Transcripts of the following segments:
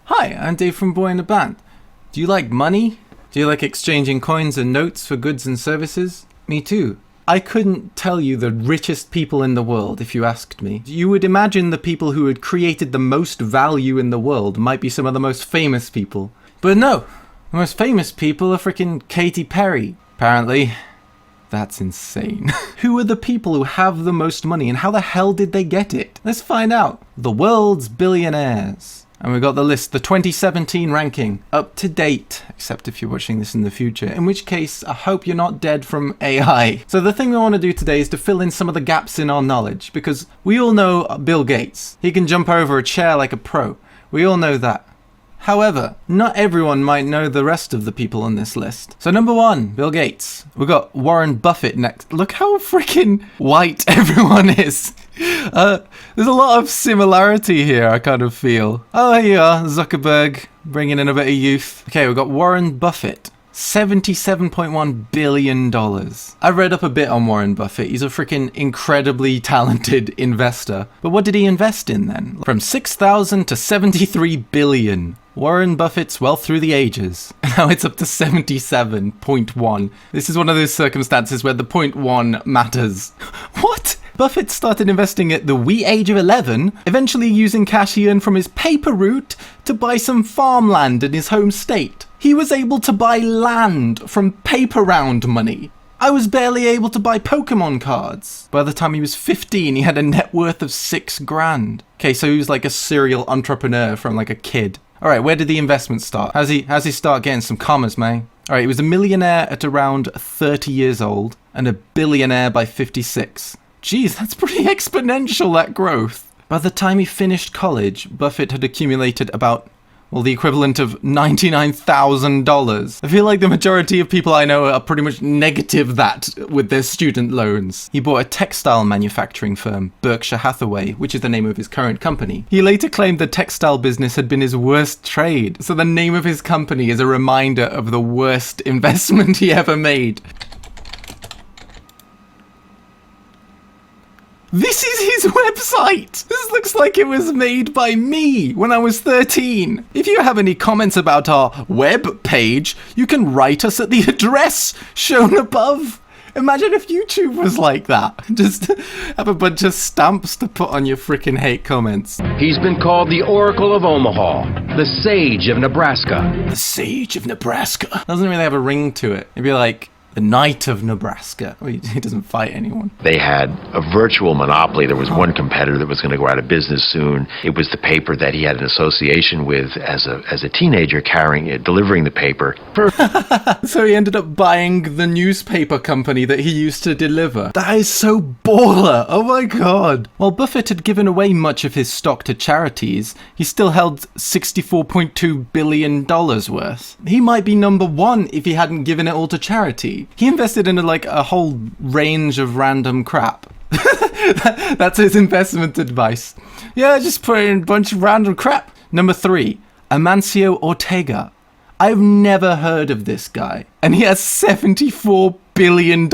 Hi, I'm Dave from Boyinaband. Do you like money? Do you like exchanging coins and notes for goods and services? Me too. I couldn't tell you the richest people in the world if you asked me. You would imagine the people who had created the most value in the world might be some of the most famous people. But no, the most famous people are freaking Katy Perry, apparently. That's insane. Who are the people who have the most money and how the hell did they get it? Let's find out. The world's billionaires. And we've got the list, the 2017 ranking, up to date, except if you're watching this in the future, in which case I hope you're not dead from AI. So the thing we want to do today is to fill in some of the gaps in our knowledge, because we all know Bill Gates. He can jump over a chair like a pro. We all know that. However, not everyone might know the rest of the people on this list. So number 1, Bill Gates. We've got Warren Buffett next. Look how freaking white everyone is. There's a lot of similarity here, I kind of feel. Oh, here you are, Zuckerberg, bringing in a bit of youth. Okay, we've got Warren Buffett. $77.1 billion. I read up a bit on Warren Buffett. He's a freaking incredibly talented investor. But what did he invest in then? From 6,000 to 73 billion. Warren Buffett's wealth through the ages. Now it's up to 77.1. This is one of those circumstances where the 0.1 matters. What? Buffett started investing at the wee age of 11, eventually using cash he earned from his paper route to buy some farmland in his home state. He was able to buy land from paper round money. I was barely able to buy Pokemon cards. By the time he was 15, he had a net worth of $6 grand. Okay, so he was like a serial entrepreneur from like a kid. All right, where did the investment start? How's he start getting some commas, man? All right, he was a millionaire at around 30 years old and a billionaire by 56. Geez, that's pretty exponential, that growth. By the time he finished college, Buffett had accumulated about, well, the equivalent of $99,000. I feel like the majority of people I know are pretty much negative that with their student loans. He bought a textile manufacturing firm, Berkshire Hathaway, which is the name of his current company. He later claimed the textile business had been his worst trade, so the name of his company is a reminder of the worst investment he ever made. This is his website! This looks like it was made by me when I was 13. If you have any comments about our web page, you can write us at the address shown above. Imagine if YouTube was like that. Just have a bunch of stamps to put on your freaking hate comments. He's been called the Oracle of Omaha, the Sage of Nebraska. The Sage of Nebraska. Doesn't really have a ring to it. It'd be like the Knight of Nebraska. Well, he doesn't fight anyone. They had a virtual monopoly. There was one competitor that was going to go out of business soon. It was the paper that he had an association with as a teenager, delivering the paper. So he ended up buying the newspaper company that he used to deliver. That is so baller. Oh my god. While Buffett had given away much of his stock to charities, he still held $64.2 billion worth. He might be number 1 if he hadn't given it all to charity. He invested in a whole range of random crap. That's his investment advice. Yeah, just put in a bunch of random crap. Number 3, Amancio Ortega. I've never heard of this guy. And he has $74 billion.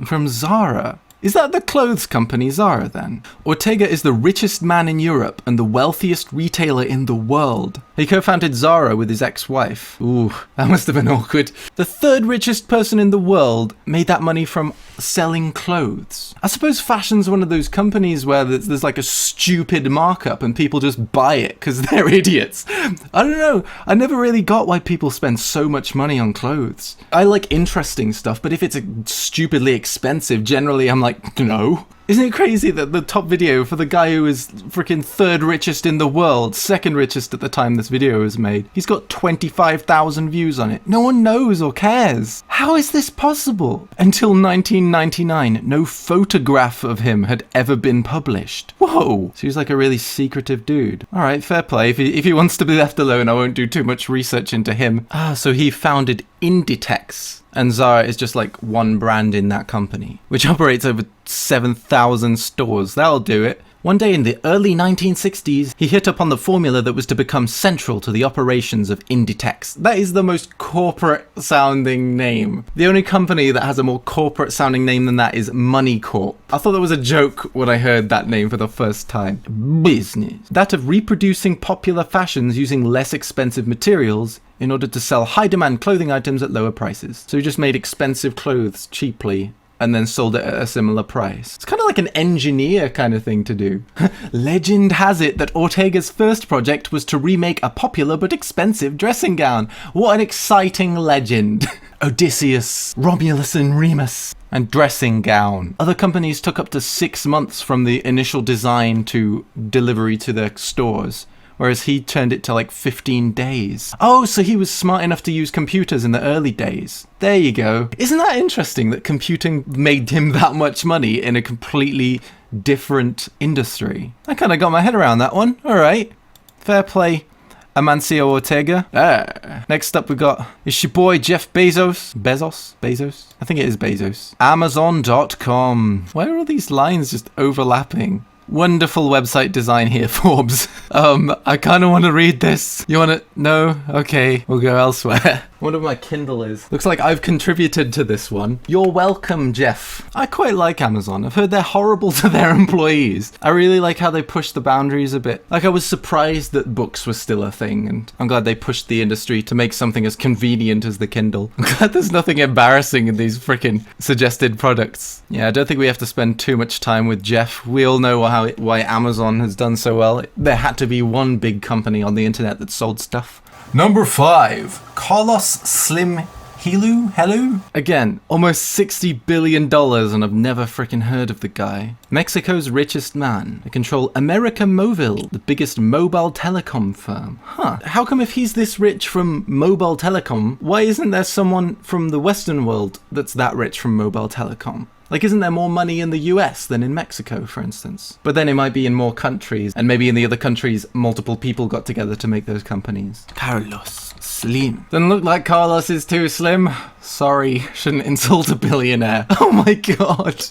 From Zara. Is that the clothes company Zara then? Ortega is the richest man in Europe and the wealthiest retailer in the world. He co-founded Zara with his ex-wife. Ooh, that must have been awkward. The 3rd richest person in the world made that money from selling clothes. I suppose fashion's one of those companies where there's like a stupid markup and people just buy it because they're idiots. I don't know. I never really got why people spend so much money on clothes. I like interesting stuff, but if it's stupidly expensive, generally I'm like, no. Isn't it crazy that the top video for the guy who is freaking 3rd richest in the world, 2nd richest at the time this video was made, he's got 25,000 views on it. No one knows or cares. How is this possible? Until 1999, no photograph of him had ever been published. Whoa. So he's like a really secretive dude. Alright, fair play. If he wants to be left alone, I won't do too much research into him. So he founded Inditex. And Zara is just like one brand in that company, which operates over 7,000 stores. That'll do it. One day in the early 1960s, he hit upon the formula that was to become central to the operations of Inditex. That is the most corporate-sounding name. The only company that has a more corporate-sounding name than that is Money Corp. I thought that was a joke when I heard that name for the first time. Business. That of reproducing popular fashions using less expensive materials in order to sell high-demand clothing items at lower prices. So he just made expensive clothes cheaply and then sold it at a similar price. It's kind of like an engineer kind of thing to do. Legend has it that Ortega's first project was to remake a popular but expensive dressing gown. What an exciting legend. Odysseus, Romulus and Remus, and dressing gown. Other companies took up to 6 months from the initial design to delivery to their stores, whereas he turned it to like 15 days. Oh, so he was smart enough to use computers in the early days. There you go. Isn't that interesting that computing made him that much money in a completely different industry? I kind of got my head around that one. All right. Fair play, Amancio Ortega. Next up we got, it's your boy Jeff Bezos. Bezos? I think it is Bezos. Amazon.com. Why are all these lines just overlapping? Wonderful website design here, Forbes. I kind of want to read this. You want to? No? Okay, we'll go elsewhere. I wonder what my Kindle is. Looks like I've contributed to this one. You're welcome, Jeff. I quite like Amazon. I've heard they're horrible to their employees. I really like how they push the boundaries a bit. Like, I was surprised that books were still a thing, and I'm glad they pushed the industry to make something as convenient as the Kindle. I'm glad there's nothing embarrassing in these freaking suggested products. Yeah, I don't think we have to spend too much time with Jeff. We all know why Amazon has done so well. There had to be one big company on the internet that sold stuff. Number 5, Carlos Slim Helu? Again, almost $60 billion, and I've never freaking heard of the guy. Mexico's richest man. They control América Móvil, the biggest mobile telecom firm. How come if he's this rich from mobile telecom, why isn't there someone from the Western world that's that rich from mobile telecom? Like, isn't there more money in the US than in Mexico, for instance? But then it might be in more countries, and maybe in the other countries, multiple people got together to make those companies. Carlos Slim. Doesn't look like Carlos is too slim. Sorry, shouldn't insult a billionaire. Oh my god.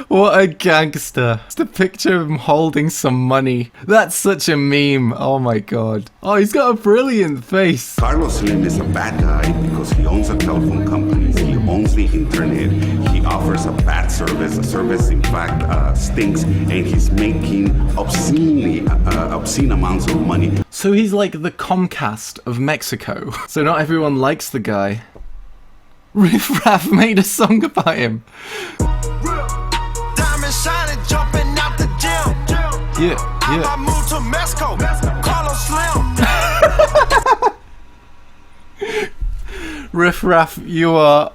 What a gangster. It's the picture of him holding some money. That's such a meme. Oh my god. Oh, he's got a brilliant face. Carlos Slim is a bad guy because he owns a telephone company. He owns the internet. He offers a bad service. The service, in fact, stinks. And he's making obscene amounts of money. So he's like the Comcast of Mexico. So not everyone likes the guy. Riff Raff made a song about him. Shining, jumping out the gym. Yeah. I moved to Mexico. Carlos Slim. Riff Raff, you are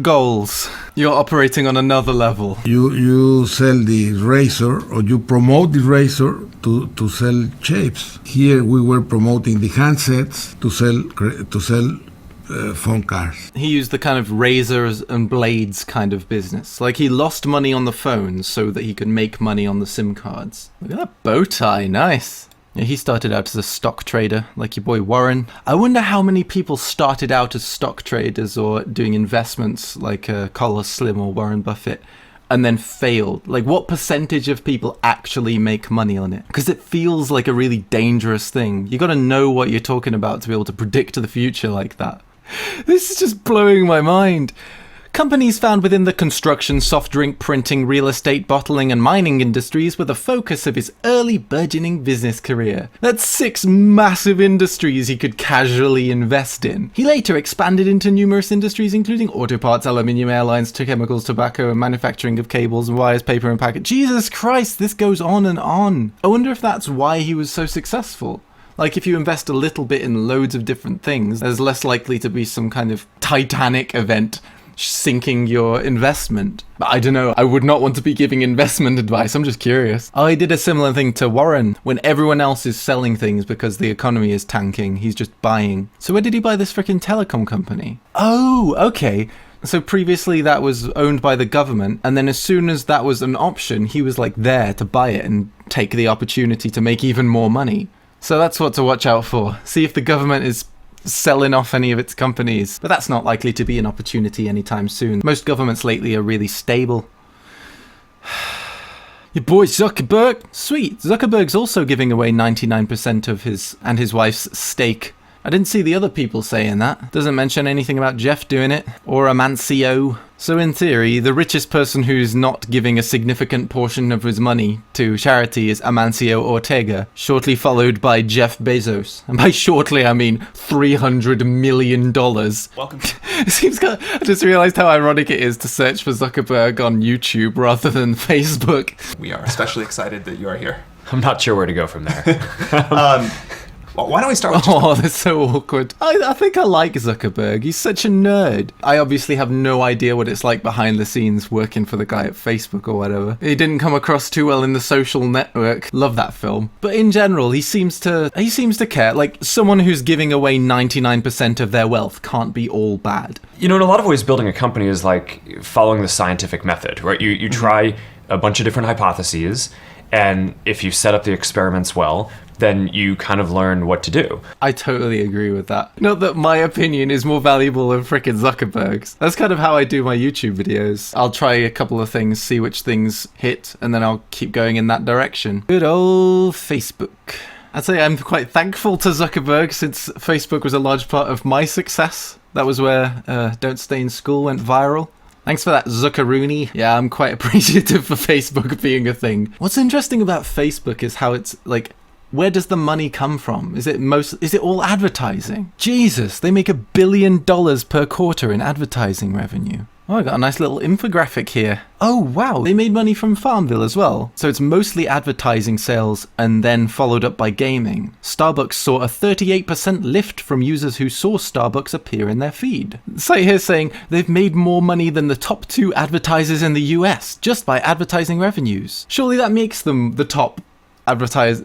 goals. You're operating on another level. You sell the razor, or you promote the razor to sell shapes. Here we were promoting the handsets to sell phone cards. He used the kind of razors and blades kind of business. Like, he lost money on the phones so that he could make money on the SIM cards. Look at that bow tie, nice. Yeah, he started out as a stock trader, like your boy Warren. I wonder how many people started out as stock traders or doing investments like Carlos Slim or Warren Buffett and then failed. Like, what percentage of people actually make money on it? Because it feels like a really dangerous thing. You gotta know what you're talking about to be able to predict the future like that. This is just blowing my mind. Companies found within the construction, soft drink, printing, real estate, bottling and mining industries were the focus of his early burgeoning business career. That's 6 massive industries he could casually invest in. He later expanded into numerous industries including auto parts, aluminium, airlines, chemicals, tobacco and manufacturing of cables and wires, paper and packet. Jesus Christ, this goes on and on. I wonder if that's why he was so successful. Like, if you invest a little bit in loads of different things, there's less likely to be some kind of Titanic event sinking your investment. But I don't know, I would not want to be giving investment advice, I'm just curious. I did a similar thing to Warren. When everyone else is selling things because the economy is tanking, he's just buying. So where did he buy this freaking telecom company? Oh, okay. So previously that was owned by the government, and then as soon as that was an option, he was like there to buy it and take the opportunity to make even more money. So that's what to watch out for. See if the government is selling off any of its companies. But that's not likely to be an opportunity anytime soon. Most governments lately are really stable. Your boy Zuckerberg. Sweet. Zuckerberg's also giving away 99% of his and his wife's stake. I didn't see the other people saying that. Doesn't mention anything about Jeff doing it, or Amancio. So in theory, the richest person who's not giving a significant portion of his money to charity is Amancio Ortega, shortly followed by Jeff Bezos. And by shortly, I mean $300 million. Welcome. I just realized how ironic it is to search for Zuckerberg on YouTube rather than Facebook. We are especially excited that you are here. I'm not sure where to go from there. Well, why don't we start with Oh, that's so awkward. I think I like Zuckerberg. He's such a nerd. I obviously have no idea what it's like behind the scenes working for the guy at Facebook or whatever. He didn't come across too well in The Social Network. Love that film. But in general, he seems to care. Like, someone who's giving away 99% of their wealth can't be all bad. You know, in a lot of ways, building a company is like following the scientific method, right? You try a bunch of different hypotheses, and if you set up the experiments well, then you kind of learn what to do. I totally agree with that. Not that my opinion is more valuable than frickin' Zuckerberg's. That's kind of how I do my YouTube videos. I'll try a couple of things, see which things hit, and then I'll keep going in that direction. Good old Facebook. I'd say I'm quite thankful to Zuckerberg since Facebook was a large part of my success. That was where Don't Stay in School went viral. Thanks for that, Zuckeroonie. Yeah, I'm quite appreciative for Facebook being a thing. What's interesting about Facebook is how it's like, where does the money come from? Is it all advertising? Jesus, they make $1 billion per quarter in advertising revenue. Oh, I got a nice little infographic here. Oh, wow, they made money from Farmville as well. So it's mostly advertising sales and then followed up by gaming. Starbucks saw a 38% lift from users who saw Starbucks appear in their feed. The site here saying they've made more money than the top 2 advertisers in the US just by advertising revenues. Surely that makes them the top advertise.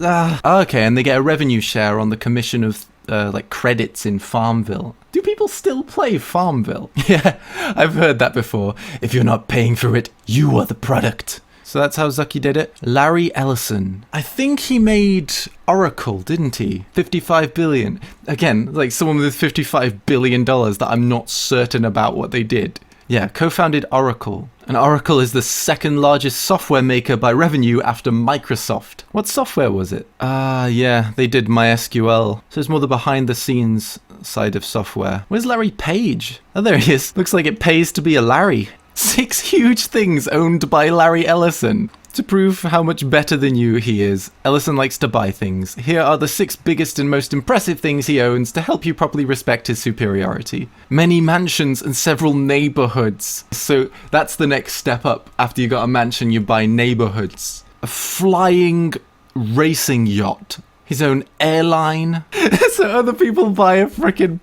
Okay, and they get a revenue share on the commission of like credits in Farmville. Do people still play Farmville? Yeah, I've heard that before. If you're not paying for it, you are the product. So that's how Zucky did it. Larry Ellison. I think he made Oracle, didn't he? 55 billion. Again, like someone with $55 billion that I'm not certain about what they did. Yeah, co-founded Oracle. And Oracle is the second largest software maker by revenue after Microsoft. What software was it? Yeah, they did MySQL. So it's more the behind the scenes side of software. Where's Larry Page? Oh, there he is. Looks like it pays to be a Larry. 6 huge things owned by Larry Ellison. To prove how much better than you he is, Ellison likes to buy things. Here are the 6 biggest and most impressive things he owns to help you properly respect his superiority. Many mansions and several neighborhoods. So that's the next step up. After you got a mansion, you buy neighborhoods. A flying racing yacht. His own airline. So other people buy a freaking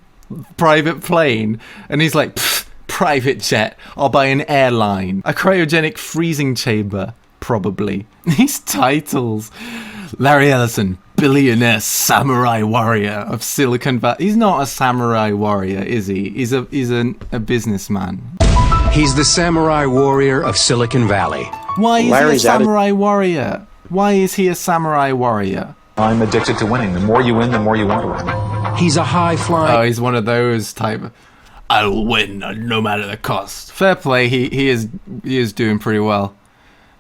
private plane. And he's like, private jet. I'll buy an airline. A cryogenic freezing chamber. Probably. These titles. Larry Ellison, billionaire samurai warrior of Silicon Valley. He's not a samurai warrior, is he? He's a businessman. He's the samurai warrior of Silicon Valley. Why is he a samurai warrior? Why is he a samurai warrior? I'm addicted to winning. The more you win, the more you want to win. He's a high-flying... Oh, he's one of those type. I'll win no matter the cost. Fair play. He is doing pretty well.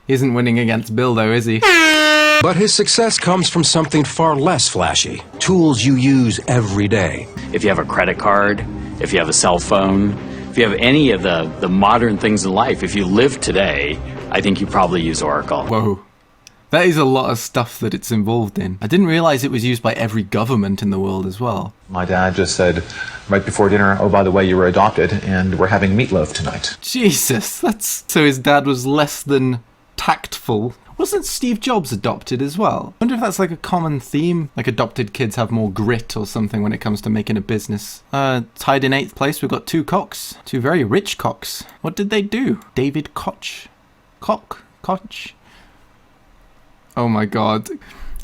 He isn't winning against Bill, though, is he? But his success comes from something far less flashy. Tools you use every day. If you have a credit card, if you have a cell phone, if you have any of the modern things in life, if you live today, I think you probably use Oracle. Whoa. That is a lot of stuff that it's involved in. I didn't realize it was used by every government in the world as well. My dad just said right before dinner, oh, by the way, you were adopted, and we're having meatloaf tonight. Jesus, so his dad was less than tactful. Wasn't Steve Jobs adopted as well? I wonder if that's like a common theme, like adopted kids have more grit or something when it comes to making a business. Tied in 8th place, we've got 2 Kochs, 2 very rich Kochs. What did they do? David Koch. Koch. Oh my god.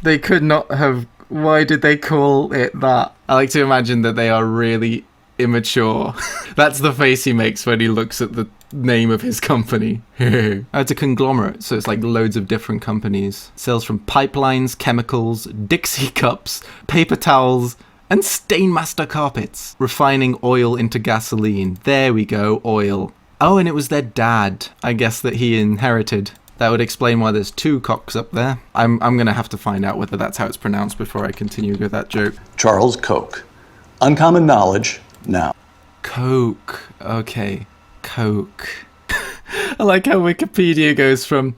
They could not have... Why did they call it that? I like to imagine that they are really immature. That's the face he makes when he looks at the name of his company. It's a conglomerate, so it's like loads of different companies. Sales from pipelines, chemicals, Dixie cups, paper towels, and Stainmaster carpets. Refining oil into gasoline. There we go, oil. Oh, and it was their dad, I guess, that he inherited. That would explain why there's 2 Kochs up there. I'm going to have to find out whether that's how it's pronounced before I continue with that joke. Charles Koch. Uncommon knowledge now. Koch. Okay. Koch. I like how Wikipedia goes from,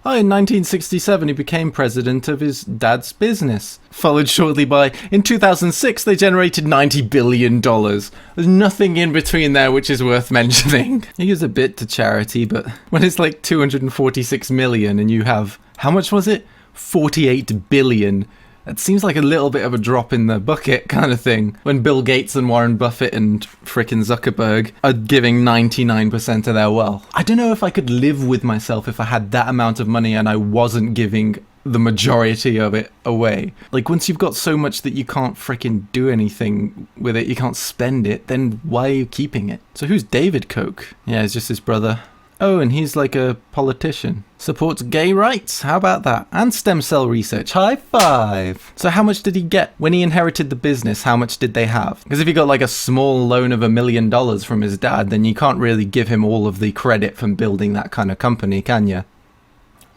in 1967 he became president of his dad's business. Followed shortly by, in 2006 they generated $90 billion. There's nothing in between there which is worth mentioning. He gives a bit to charity, but when it's like 246 million and you have, how much was it? 48 billion. It seems like a little bit of a drop in the bucket kind of thing when Bill Gates and Warren Buffett and frickin' Zuckerberg are giving 99% of their wealth. I don't know if I could live with myself if I had that amount of money and I wasn't giving the majority of it away. Like, once you've got so much that you can't frickin' do anything with it, you can't spend it, then why are you keeping it? So who's David Koch? Yeah, it's just his brother. Oh, and he's like a politician. Supports gay rights, how about that? And stem cell research, high five! So how much did he get? When he inherited the business, how much did they have? Because if he got like a small loan of $1 million from his dad, then you can't really give him all of the credit from building that kind of company, can you?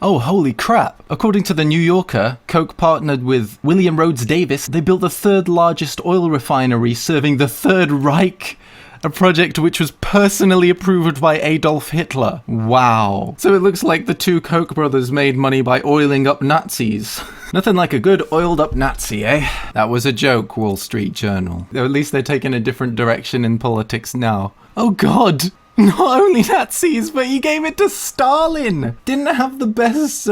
Oh, holy crap. According to The New Yorker, Koch partnered with William Rhodes Davis. They built the 3rd largest oil refinery serving the Third Reich, a project which was personally approved by Adolf Hitler. Wow. So it looks like the 2 Koch brothers made money by oiling up Nazis. Nothing like a good oiled up Nazi, eh? That was a joke, Wall Street Journal. At least they're taking a different direction in politics now. Oh god! Not only Nazis, but he gave it to Stalin! Didn't have the best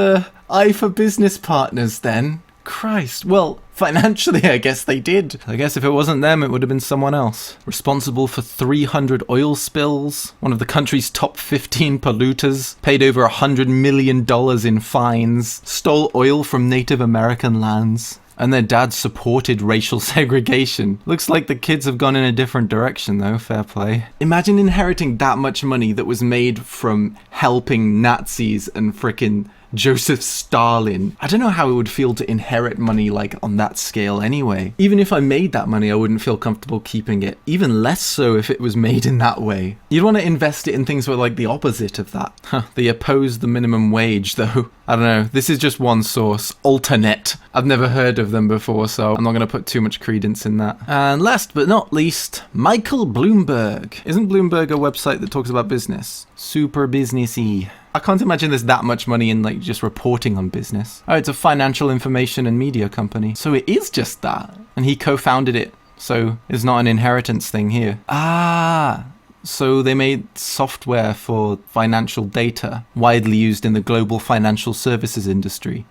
eye for business partners then. Christ. Well, financially, I guess they did. I guess if it wasn't them, it would have been someone else. Responsible for 300 oil spills, one of the country's top 15 polluters, paid over $100 million in fines, stole oil from Native American lands, and their dad supported racial segregation. Looks like the kids have gone in a different direction though, fair play. Imagine inheriting that much money that was made from helping Nazis and frickin' Joseph Stalin. I don't know how it would feel to inherit money like on that scale anyway. Even if I made that money, I wouldn't feel comfortable keeping it. Even less so if it was made in that way. You'd want to invest it in things that are like the opposite of that. They oppose the minimum wage though. I don't know, this is just one source, Alternet. I've never heard of them before, so I'm not going to put too much credence in that. And last but not least, Michael Bloomberg. Isn't Bloomberg a website that talks about business? Super businessy. I can't imagine there's that much money in like just reporting on business. Oh, it's a financial information and media company. So it is just that. And he co-founded it. So it's not an inheritance thing here. Ah, so they made software for financial data, widely used in the global financial services industry.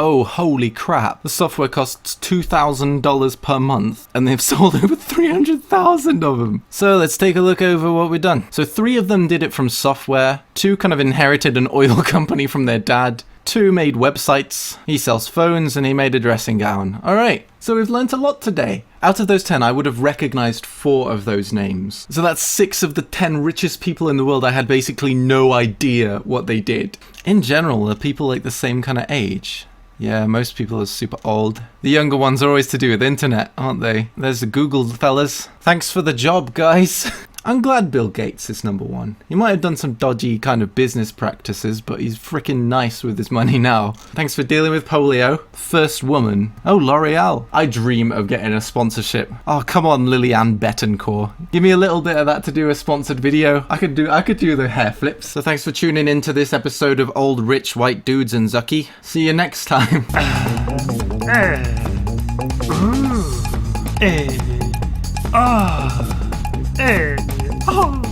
Oh, holy crap. The software costs $2,000 per month, and they've sold over 300,000 of them. So let's take a look over what we've done. So 3 of them did it from software, 2 kind of inherited an oil company from their dad, 2 made websites, he sells phones, and he made a dressing gown. Alright, so we've learnt a lot today. Out of those 10, I would have recognized 4 of those names. So that's 6 of the 10 richest people in the world. I had basically no idea what they did. In general, are people like the same kind of age? Yeah, most people are super old. The younger ones are always to do with internet, aren't they? There's the Google fellas. Thanks for the job, guys. I'm glad Bill Gates is number 1. He might have done some dodgy kind of business practices, but he's freaking nice with his money now. Thanks for dealing with polio. First woman. Oh, L'Oreal. I dream of getting a sponsorship. Oh, come on, Lillian Bettencourt. Give me a little bit of that to do a sponsored video. I could do the hair flips. So thanks for tuning in to this episode of Old Rich White Dudes and Zucky. See you next time. Oh.